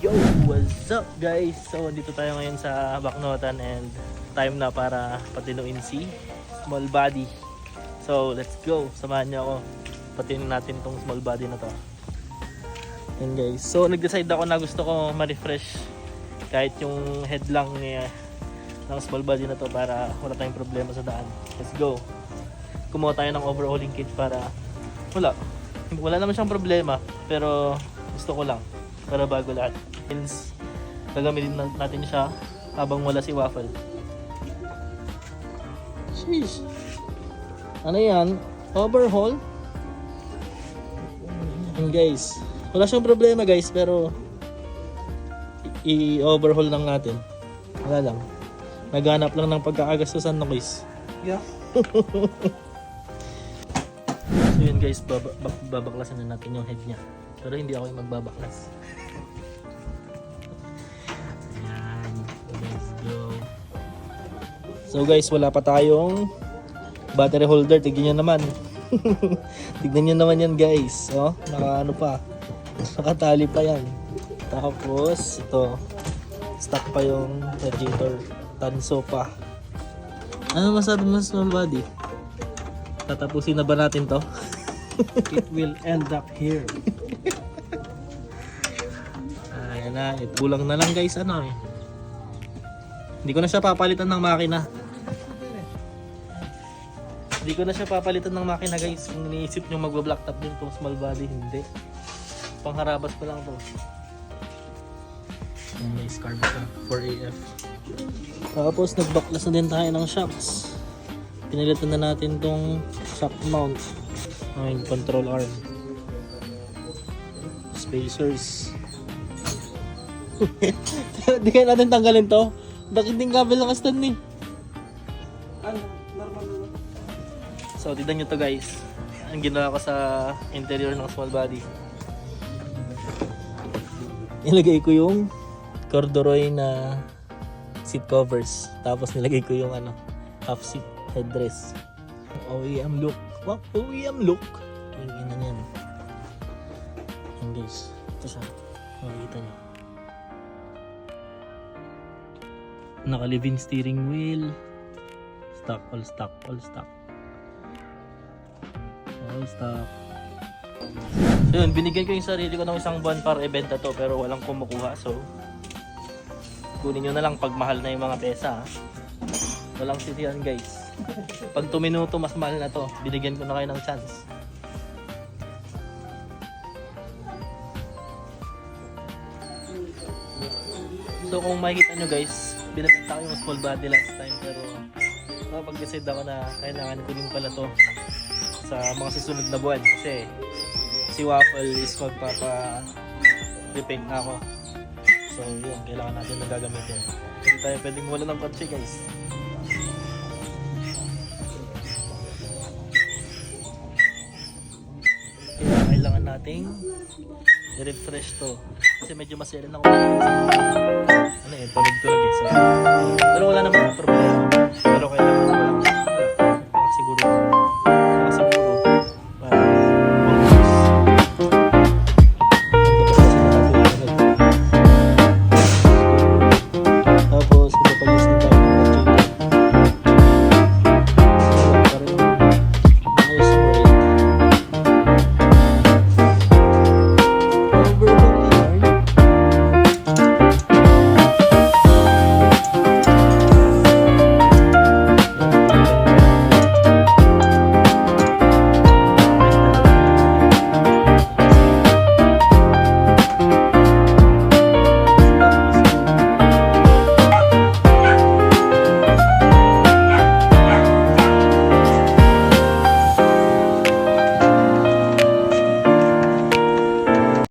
Yo, what's up guys? So, dito tayo ngayon sa Baknotan and time na para patinuin si small body. So, let's go. Samahan niyo ako. Patinuin natin tong small body na to. Yan guys. So, nag-decide ako na gusto ko ma-refresh kahit yung head lang niya ng small body na to para wala tayong problema sa daan. Let's go. Kumuha tayo ng overhauling kit para wala naman siyang problema, pero gusto ko lang para bago lahat. Hence, gagamitin natin siya habang wala si Waffle. Sheesh. Ano yan? Overhaul? And guys, wala siyang problema guys, pero i-overhaul lang natin. Wala lang. Naghanap lang ng pagkakagastusan na guys. Yeah. So yun guys, babaklasan na natin yung head niya. Pero hindi ako yung magbabaklas. Ayan, let's go. So guys, wala pa tayong battery holder. Tignan nyo naman. Tignan nyo naman yan guys. Oh, naka ano pa. Nakatali pa yan. Tapos ito, stock pa yung radiator. Tanso pa. Ano masabi mo sa small body? Tatapusin na ba natin to? It will end up here. Ayan na, kulang na lang guys, ano eh. Hindi ko na siya papalitan ng makina. Hindi ko na siya papalitan ng makina guys. Kung iniisip nyo magba-black top din itong small body, hindi. Pangharabas ko lang to. Ayan guys, carbon 4AF. Tapos nagbaklas na din tayo ng shocks. Pinalitan na natin tong shock mount. Ay, control arm. Spacers. Di kaya natin tanggalin to? Bakit din kabel ng stand ni? Ano? Normal lang. So, tignan nyo to guys. Ang ginawa ko sa interior ng small body. Nilagay ko yung corduroy na seat covers. Tapos nilagay ko yung half seat headrest. OEM look. Wow, OEM look. Yung ina niyan. Yan guys. Ito siya. Makikita nyo. Naka-live-in steering wheel. Stock, all stock, all stock. All stock. So yun, binigyan ko yung sarili ko ng isang buwan para ibenta to pero walang kumukuha. So, kunin nyo na lang pag mahal na yung mga pesa. Walang sisihan guys. Pag 2 minuto mas mahal na to. Binigyan ko na kayo ng chance. So kung makikita nyo guys, binabenta ko yung small body last time pero nakapag-decide ako na kailangan ko din pala to sa mga susunod na buwan kasi si Waffle is magpapa-repaint na ako. So yun, kailangan natin na gagamitin. Hindi tayo pwedeng wala ng kotse guys. Kaya kailangan nating i-refresh to. Kasi medyo masira na ako. Ano yun, tunog-tunog eh. So, pero wala naman problema. Pero kailangan